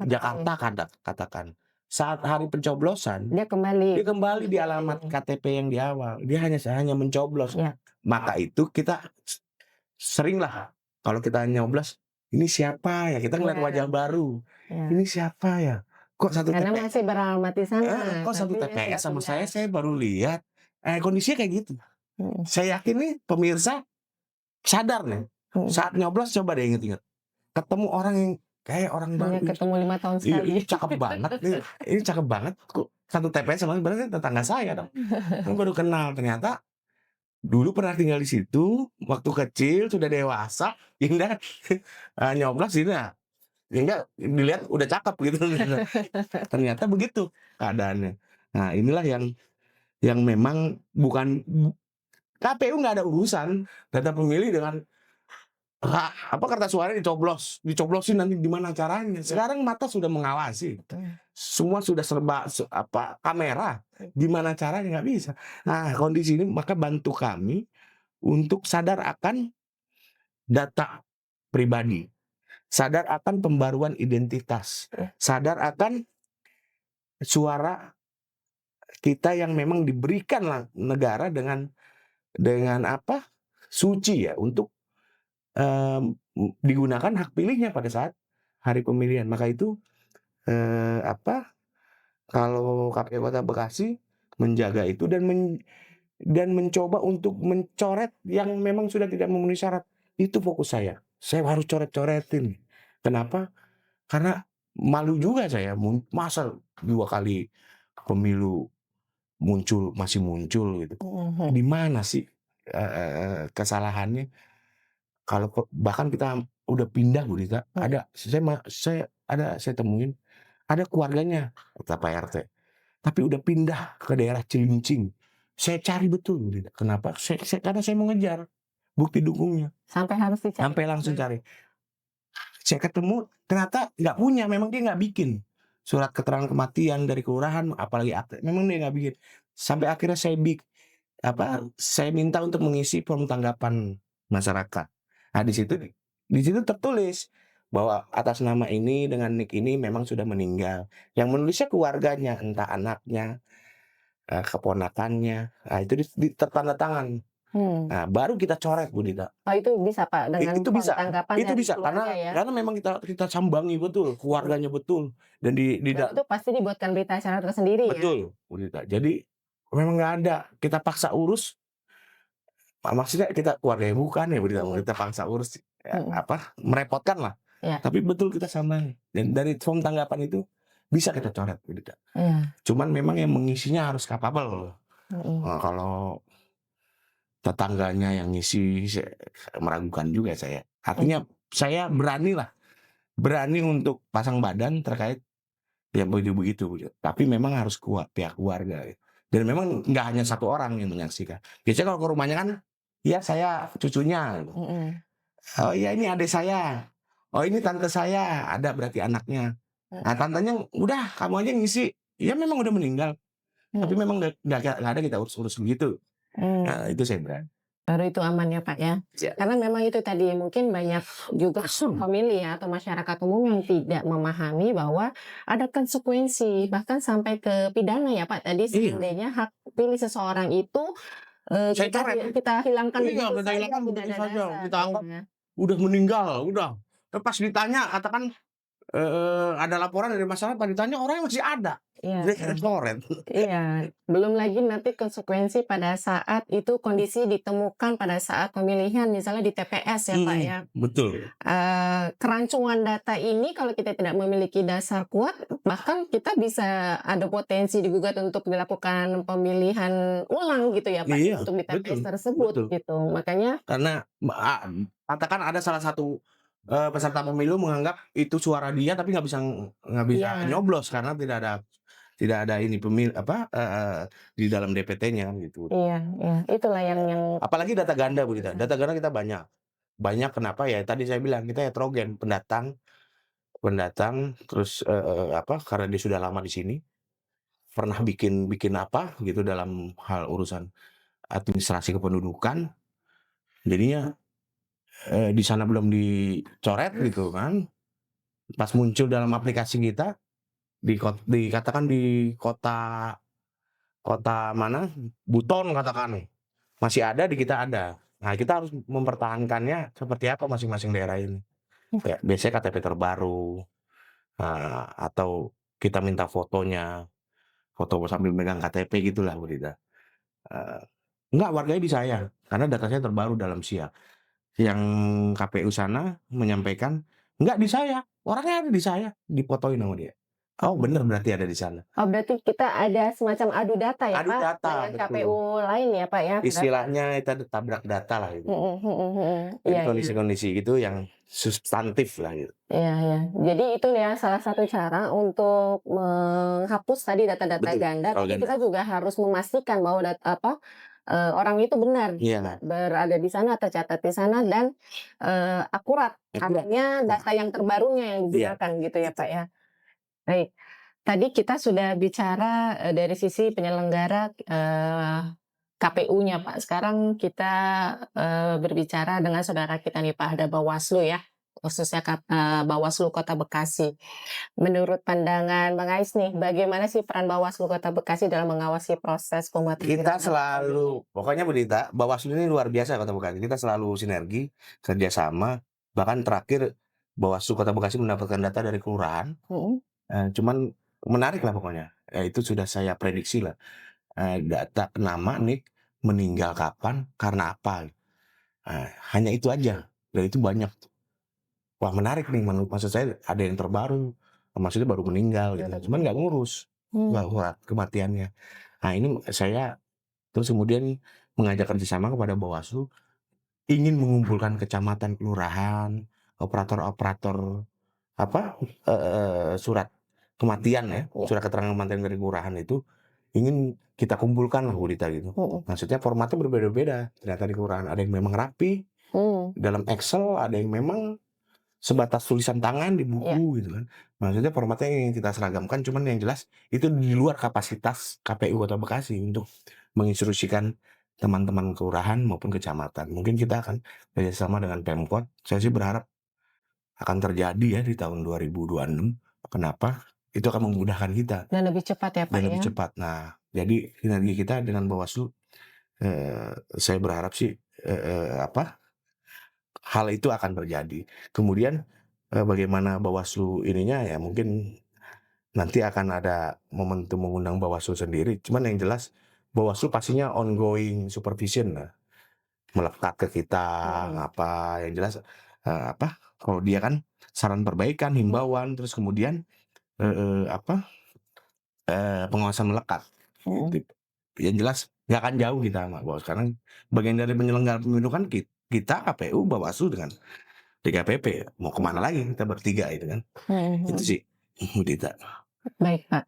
Jakarta katakan. Saat hari pencoblosan Dia kembali. dia kembali di alamat KTP yang di awal. Dia hanya mencoblos. Ya. Maka itu kita seringlah kalau kita nyoblos, ini siapa ya? Kita ngeliat wajah baru. Ya. Ini siapa ya? Kok satu Karena TPS? masih beralamat di sana. Kok satu tapi dia TPS sama sudah saya baru lihat. Kondisinya kayak gitu. Saya yakin nih pemirsa sadar nih. Saat nyoblos coba deh inget-inget. Ketemu orang yang kayak orang hanya baru. ketemu 5 tahun Iya, sekali. ini cakep banget nih. Ini cakep banget. Kok satu TPS sama sebenarnya tetangga saya dong. Kan baru kenal. Ternyata dulu pernah tinggal di situ. Waktu kecil sudah dewasa. Hingga nyoblos itu ya. Hingga dilihat udah cakep gitu. Ternyata begitu keadaannya. Nah inilah yang memang bukan KPU nggak ada urusan data pemilih dengan kertas suara dicoblosin nanti gimana caranya. Sekarang mata sudah mengawasi, semua sudah serba kamera, gimana caranya nggak bisa. Nah kondisi ini maka bantu kami untuk sadar akan data pribadi, sadar akan pembaruan identitas, sadar akan suara kita yang memang diberikan negara dengan suci ya untuk digunakan hak pilihnya pada saat hari pemilihan. Maka itu kalau KPU Kota Bekasi menjaga itu dan mencoba untuk mencoret yang memang sudah tidak memenuhi syarat. Itu fokus saya. Saya harus coret-coretin. Kenapa? Karena malu juga saya. Masa 2 kali pemilu masih muncul gitu. Di mana sih kesalahannya? Kalau bahkan kita udah pindah, Bu Dita, ada saya temuin ada keluarganya kata Pak RT, tapi udah pindah ke daerah Cilincing. Saya cari betul, Bu Dita. Kenapa? Karena saya mau ngejar bukti dukungnya. Sampai harus dicari. Sampai langsung cari. Saya ketemu ternyata nggak punya, memang dia nggak bikin surat keterangan kematian dari kelurahan, apalagi akte. Memang dia nggak bikin. Sampai akhirnya saya minta untuk mengisi form tanggapan masyarakat. Nah di situ tertulis bahwa atas nama ini dengan nik ini memang sudah meninggal. Yang menulisnya keluarganya, entah anaknya, keponakannya. Nah itu tertanda tangan. Nah baru kita coret, Bu Dita. Oh itu bisa Pak dengan Itu bisa. tanggapan Itu dari bisa keluarga ya? karena memang kita sambangi betul keluarganya betul dan Dan itu pasti dibuatkan berita acara tersendiri ya? betul, Bu Dita. Jadi memang nggak ada. Kita paksa urus. Maksudnya kita keluarga bukan ya, Bu Dita. Kita paksa urus merepotkan lah. Ya. Tapi betul kita sambangi. Dan dari form tanggapan itu bisa kita coret, Bu Dita. Ya. Cuman memang yang mengisinya harus capable. Nah, kalau tetangganya yang ngisi meragukan juga saya. Artinya saya berani untuk pasang badan terkait yang begitu. Tapi memang harus kuat pihak keluarga. Dan memang nggak hanya satu orang yang menyaksikan. Biasanya kalau ke rumahnya kan, ya saya cucunya. Oh iya ini adik saya. Oh ini tante saya. Ada berarti anaknya. Nah tantenya udah kamu aja ngisi. Ya memang udah meninggal. Tapi memang nggak ada kita urus begitu. Nah itu saya berani. Baru itu aman ya Pak ya. Karena memang itu tadi mungkin banyak juga pemilih ya atau masyarakat umum yang tidak memahami bahwa ada konsekuensi bahkan sampai ke pidana ya Pak. Tadi seandainya hak pilih seseorang itu kita hilangkan begitu saja. Kita anggap udah meninggal, udah. Pas ditanya katakan ada laporan dari masyarakat, ditanya orangnya masih ada. Iya, belum lagi nanti konsekuensi pada saat itu kondisi ditemukan pada saat pemilihan misalnya di TPS ya Pak ya. Betul. kerancuan data ini kalau kita tidak memiliki dasar kuat, bahkan kita bisa ada potensi digugat untuk dilakukan pemilihan ulang gitu ya, Pak, Iya, untuk di TPS betul tersebut betul. gitu. Makanya Karena katakan ada salah satu, peserta pemilu menganggap itu suara dia tapi nggak bisa iya nyoblos karena tidak ada ini di dalam DPT-nya kan gitu. iya iya, itulah yang Apalagi data ganda Bu Dita, susah. data ganda kita banyak. Banyak kenapa ya tadi saya bilang kita heterogen, pendatang pendatang terus, karena dia sudah lama di sini, pernah bikin bikin apa gitu dalam hal urusan administrasi kependudukan, jadinya, di sana belum dicoret gitu kan, pas muncul dalam aplikasi kita dikatakan di kota kota mana, Buton katakan, masih ada di kita ada. Nah kita harus mempertahankannya seperti apa masing-masing daerah ini. Ya biasanya KTP terbaru, atau kita minta fotonya, foto sambil megang KTP gitulah Bu Dita. Eee, enggak warganya di saya, karena data saya terbaru dalam SIA. Yang KPU sana menyampaikan, "Enggak di saya, orangnya ada di saya," difotoin sama dia. Oh bener berarti ada di sana. Oh, berarti kita ada semacam adu data ya, Adu Pak, data, dengan KPU betul. lain ya, Pak, ya, data. Istilahnya itu ada tabrak data lah itu. Mhm mhm mhm. Jadi Iya iya. kondisi-kondisi gitu yang substantif lah gitu. Iya iya. Jadi itu ya salah satu cara untuk menghapus tadi data-data Betul, ganda, tapi propaganda. kita juga harus memastikan bahwa orang itu benar Iya, berada di sana, tercatat di sana dan, akurat, akurat. artinya Wah, data yang terbarunya yang iya, digunakan gitu ya, itu. Pak, ya. Baik, tadi kita sudah bicara, dari sisi penyelenggara, KPU-nya, Pak. Sekarang kita, berbicara dengan saudara kita nih, Pak, ada Bawaslu ya, khususnya Bawaslu Kota Bekasi. Menurut pandangan Bang Ais nih, bagaimana sih peran Bawaslu Kota Bekasi dalam mengawasi proses pembuatan Kita rencana selalu pokoknya Bu Dita, Bawaslu ini luar biasa Kota Bekasi. Kita selalu sinergi, kerjasama, bahkan terakhir Bawaslu Kota Bekasi mendapatkan data dari kelurahan, mhm, cuman menarik lah pokoknya. Itu sudah saya prediksi lah, data nama, NIK, meninggal kapan, karena apa. Hanya itu aja, dan itu banyak. Wah menarik nih maksud saya ada yang terbaru, maksudnya baru meninggal gitu, cuman nggak ngurus, mmm, nggak urat kematiannya. Nah ini saya terus kemudian mengajak kerjasama kepada Bawaslu, ingin mengumpulkan kecamatan, kelurahan, operator-operator surat kematian ya, iya, surat keterangan kematian dari kelurahan itu ingin kita kumpulkan lah Bu Dita gitu. mhm, Maksudnya formatnya berbeda-beda ternyata di kelurahan, ada yang memang rapi, mmm, dalam Excel, ada yang memang sebatas tulisan tangan di iya, buku gitu kan. Maksudnya formatnya yang kita seragamkan, cuman yang jelas itu di luar kapasitas KPU Kota Bekasi untuk menginstruksikan teman-teman kelurahan maupun kecamatan. Mungkin kita akan kerjasama dengan Pemkot, saya sih berharap akan terjadi ya di tahun 2026. Kenapa? Itu akan memudahkan kita dan lebih cepat ya, dan Pak, lebih ya? cepat. Nah, jadi sinergi kita dengan Bawaslu, saya berharap sih, hal itu akan terjadi. Kemudian, bagaimana Bawaslu ininya ya mungkin nanti akan ada momentum mengundang Bawaslu sendiri, cuman yang jelas Bawaslu pastinya ongoing supervision lah, melekat ke kita, Mhm, apa, yang jelas, kalau dia kan saran perbaikan, himbauan, terus kemudian, eee, apa, pengawasan melekat, mhm. gitu. Yang jelas nggak akan jauh kita sama Bawaslu, karena bagian dari penyelenggara pemilu kan kita, KPU, Bawaslu dengan DKPP, mau kemana lagi kita bertiga itu kan. Mhm Itu mhm. sih, Bu Dita. Baik, Pak.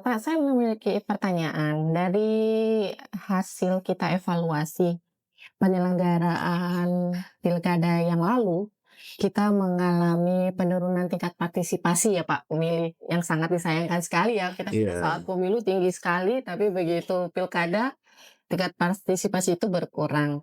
Pak, saya memiliki pertanyaan. Dari hasil kita evaluasi penyelenggaraan pilkada yang lalu, kita mengalami penurunan tingkat partisipasi ya Pak, pemilih, yang sangat disayangkan sekali ya. Kita pada Iya, saat pemilu tinggi sekali, tapi begitu pilkada tingkat partisipasi itu berkurang.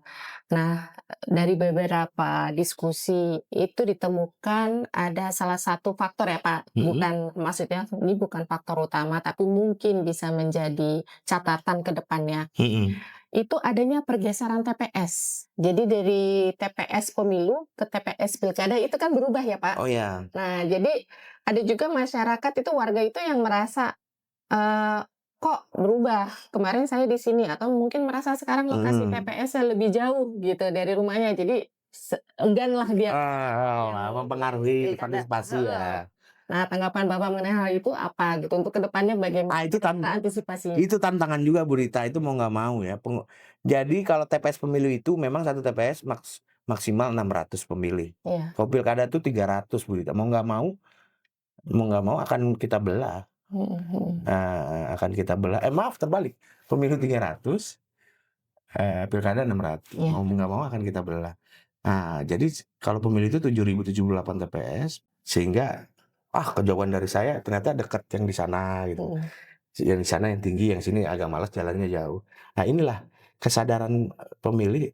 Nah, dari beberapa diskusi itu ditemukan ada salah satu faktor ya Pak, mhm, bukan maksudnya ini bukan faktor utama, tapi mungkin bisa menjadi catatan ke depannya. mhm. Itu adanya pergeseran TPS. Jadi dari TPS pemilu ke TPS pilkada itu kan berubah ya Pak. Oh ya, Nah, jadi ada juga masyarakat itu warga itu yang merasa Eee, kok berubah? Kemarin saya di sini atau mungkin merasa sekarang lokasi mhm, TPS-nya lebih jauh gitu dari rumahnya. Jadi engganlah dia yang Mempengaruhi pilkada partisipasi heeh. ya. Nah, tanggapan Bapak mengenai hal itu apa gitu? Untuk kedepannya bagaimana Ah, itu tan antisipasinya? itu tantangan juga Bu Rita, itu mau nggak mau ya, jadi kalau TPS pemilu itu memang satu TPS maksimal 600 pemilih. Iya. Kalau pilkada tuh 300 Bu Rita, mau nggak mau akan kita belah, Mhm mhm. akan kita belah maaf terbalik, pemilu 300, pilkada 600, Iya. mau nggak mau akan kita belah. Nah, jadi kalau pemilu itu 7.078 TPS, sehingga, kejauhan dari saya ternyata dekat yang di sana gitu. Mhm. Yang di sana yang tinggi, yang sini agak malas jalannya jauh. Nah inilah kesadaran, pemilih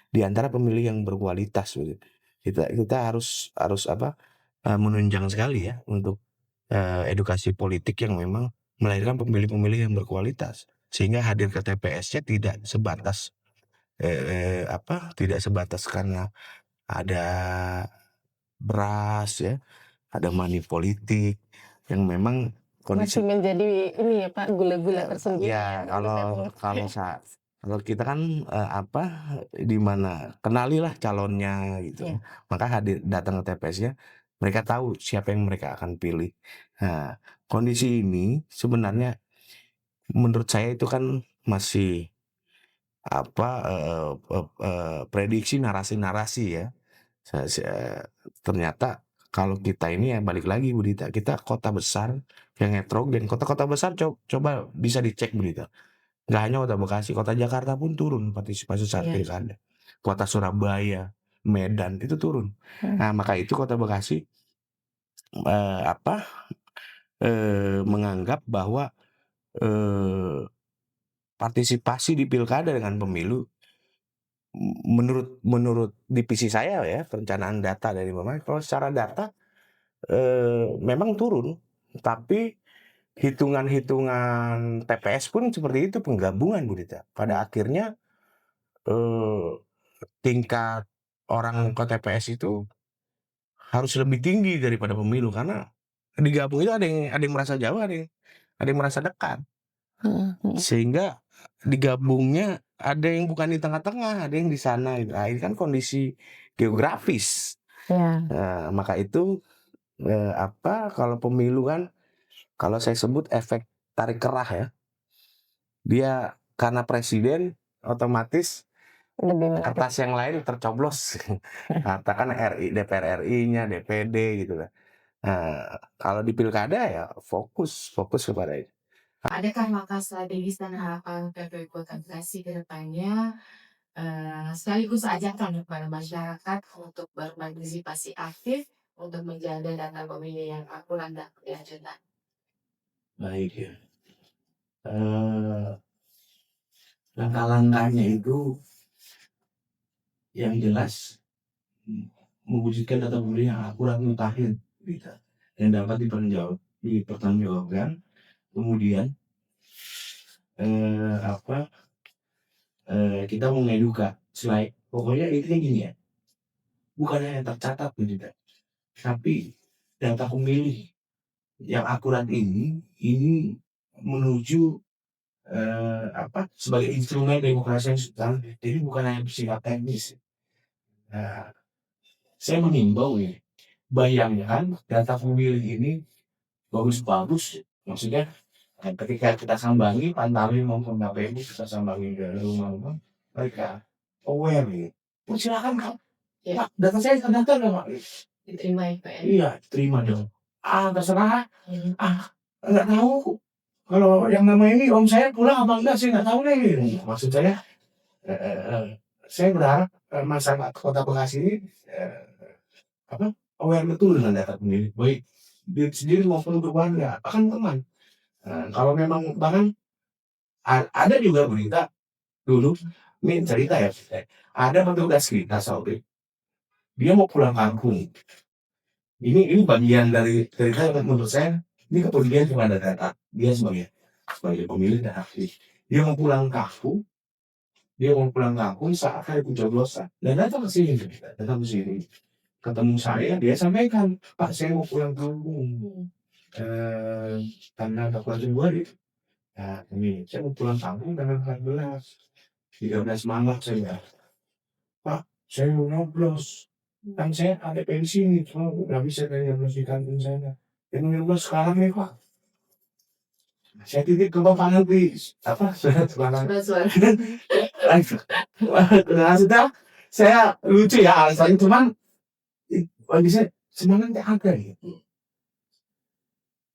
di antara pemilih yang berkualitas gitu. Kita harus apa, menunjang sekali ya untuk, edukasi politik yang memang melahirkan pemilih-pemilih yang berkualitas. Sehingga hadir ke TPS-nya tidak sebatas karena ada beras ya, ada money politik yang memang Masih kondisi. menjadi ini ya Pak, gula-gula tersembunyi Ya, yang perlu saya kalau pungut. kalau kalau kita kan, di mana kenalilah calonnya gitu ya, Iya. maka datang ke TPS-nya, mereka tahu siapa yang mereka akan pilih. Nah, kondisi ini sebenarnya menurut saya itu kan masih apa, prediksi narasi-narasi ya. Sa se Ternyata kalau kita ini ya balik lagi Bu Dita, kita kota besar yang heterogen, kota-kota besar coba bisa dicek Bu Dita. Nggak hanya Kota Bekasi, Kota Jakarta pun turun partisipasi saat Iya. pilkada. Kota Surabaya, Medan, itu turun. Mhm. Nah, maka itu Kota Bekasi, apa, menganggap bahwa, eee, partisipasi di pilkada dengan pemilu, menurut menurut divisi saya ya, perencanaan data dari Bapak, kalau secara data, memang turun, tapi hitungan-hitungan TPS pun seperti itu, penggabungan Bu Dita. Pada akhirnya, eee tingkat orang ke TPS itu harus lebih tinggi daripada pemilu, karena digabung itu ada yang merasa jauh, ada yang merasa dekat. Mhm mhm. Sehingga digabungnya ada yang bukan di tengah-tengah, ada yang di sana gitu. Nah, ini kan kondisi geografis. Iya. Maka itu, kalau pemilu kan kalau saya sebut efek tarik kerah ya. Dia karena presiden otomatis Lebih menarik. kertas yang lain tercoblos. Katakan DPR RI-nya, DPD gitu kan. Kalau di pilkada ya fokus kepada itu. Adakah langkah strategis dan harapan PPI Kota Bekasi ke depannya, sekaligus ajakan kepada masyarakat untuk berpartisipasi aktif untuk menjaga data pemilih yang akurat dan berkelanjutan? Baik ya. Langkah-langkahnya itu yang jelas, mewujudkan data pemilih yang akurat, mutakhir, gitu, yang dapat dipertanggungjawabkan. Kemudian, kita pokoknya intinya gini ya, bukan hanya tercatat gitu, tapi data pemilih yang akurat ini menuju, sebagai instrumen demokrasi yang substantif. Jadi bukan hanya bersifat teknis. Nah, saya mengimbau ini, bayangkan data pemilih ini bagus-bagus, maksudnya ketika kita sambangi Pantalim maupun KPU, kita sambangi ke rumah-rumah, mereka aware gitu. Silakan Kak, Ya, Pak, data saya terdaftar nggak Pak? diterima ya Pak ya? Iya, terima dong. Terserah, nggak tahu. Kalau yang nama ini om saya pulang apa enggak, saya nggak tahu deh. Maksud saya, saya berharap masyarakat Kota Bekasi ini, aware betul dengan data pemilih, baik diri sendiri maupun keluarga, bahkan teman. Kalau memang bahkan ada juga berita dulu, ini cerita ya, ada petugas kita Saudi, dia mau pulang kampung. Ini bagian dari cerita yang menurut saya ini kepedulian kepada data dia sebagai pemilih dan aktif. Dia mau pulang kampung saat hari pencoblosan dan datang ke sini, ketemu saya, dia sampaikan, Pak saya mau pulang kampung, tanggal 14 Februari. Nah ini saya mau pulang kampung tanggal 14, 13 Maret saya, Pak saya mau nyoblos, kan saya ada pensi nih, cuma nggak bisa saya nyoblos di kantor saya. Yang nyoblos sekarang nih Pak, saya titip ke Bapak nanti surat suara. Surat-suara. Maksudnya saya lucu ya alasannya, cuman bagi saya semangat nggak ada gitu.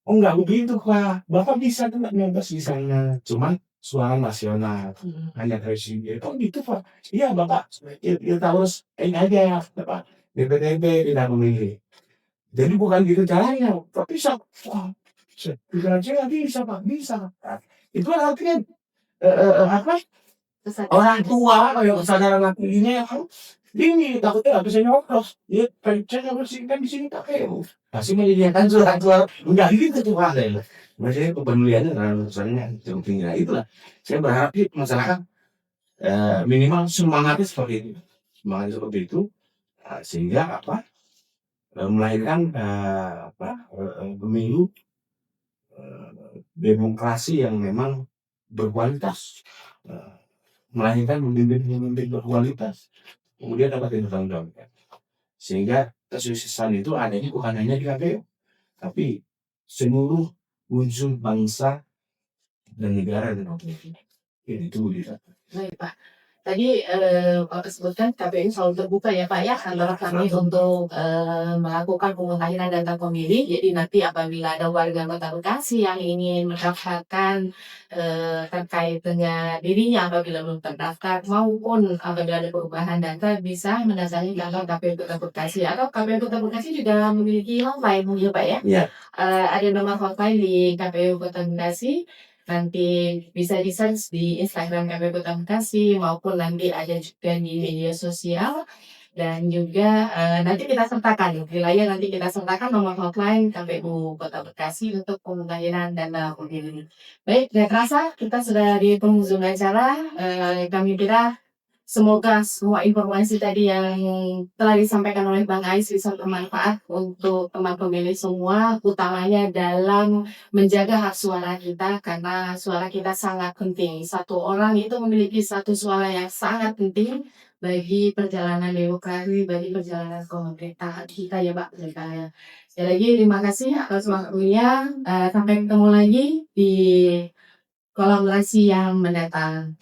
Oh nggak begitu Pak, Bapak bisa tuh nyoblos di sana, cuman suara nasional. Hanya dari sini. Oh gitu Pak. Iya Bapak, kita harus ini aja Bapak. DPDP tidak memilih. Jadi bukan gitu caranya, Pak bisa. Wah, bisa aja nggak bisa Pak, bisa. Nah, itu artinya apa? Orang tua kayak kesadaran akhirnya kan ini takutnya nggak bisa nyoblos. Ya saya bersihkan di sini KPU. Pasti menyediakan surat-surat enggak gitu tuh Pak. Maksudnya kepeduliannya terhadap misalnya tinggi. Nah itulah saya berharap sih masyarakat minimal semangatnya seperti itu. Semangatnya seperti itu sehingga melahirkan pemilu demokrasi yang memang berkualitas. Melahirkan pemimpin-pemimpin berkualitas. Kemudian dapat dipertanggungjawabkan. Sehingga kesuksesan itu adanya bukan hanya di KPU, tapi seluruh unsur bangsa dan negara dan itu gitu. Baik Pak. Tadi Bapak sebutkan KPU selalu terbuka ya Pak ya antara kami untuk melakukan pemutahiran data pemilih. Jadi nanti apabila ada warga Kota Bekasi yang ingin mendaftarkan terkait dengan dirinya apabila belum terdaftar maupun apabila ada perubahan data bisa mendatangi kantor KPU Kota Bekasi atau KPU Kota Bekasi juga memiliki hotline ya Pak ya. Iya. Ada nomor hotline di KPU Kota Bekasi. Nanti bisa di-search di Instagram KPU Kota Bekasi maupun nanti ada juga di media sosial dan juga nanti kita sertakan wilayah nanti kita sertakan nomor hotline KPU Kota Bekasi untuk pemutahiran dana pemilih. Baik, tidak terasa kita sudah di penghujung acara. Kami kira semoga semua informasi tadi yang telah disampaikan oleh Bang Ais bisa bermanfaat untuk teman pemilih semua, utamanya dalam menjaga hak suara kita karena suara kita sangat penting. Satu orang itu memiliki satu suara yang sangat penting bagi perjalanan demokrasi, bagi perjalanan pemerintahan kita ya Pak. Sekali lagi terima kasih atas waktunya. Sampai ketemu lagi di kolaborasi yang mendatang.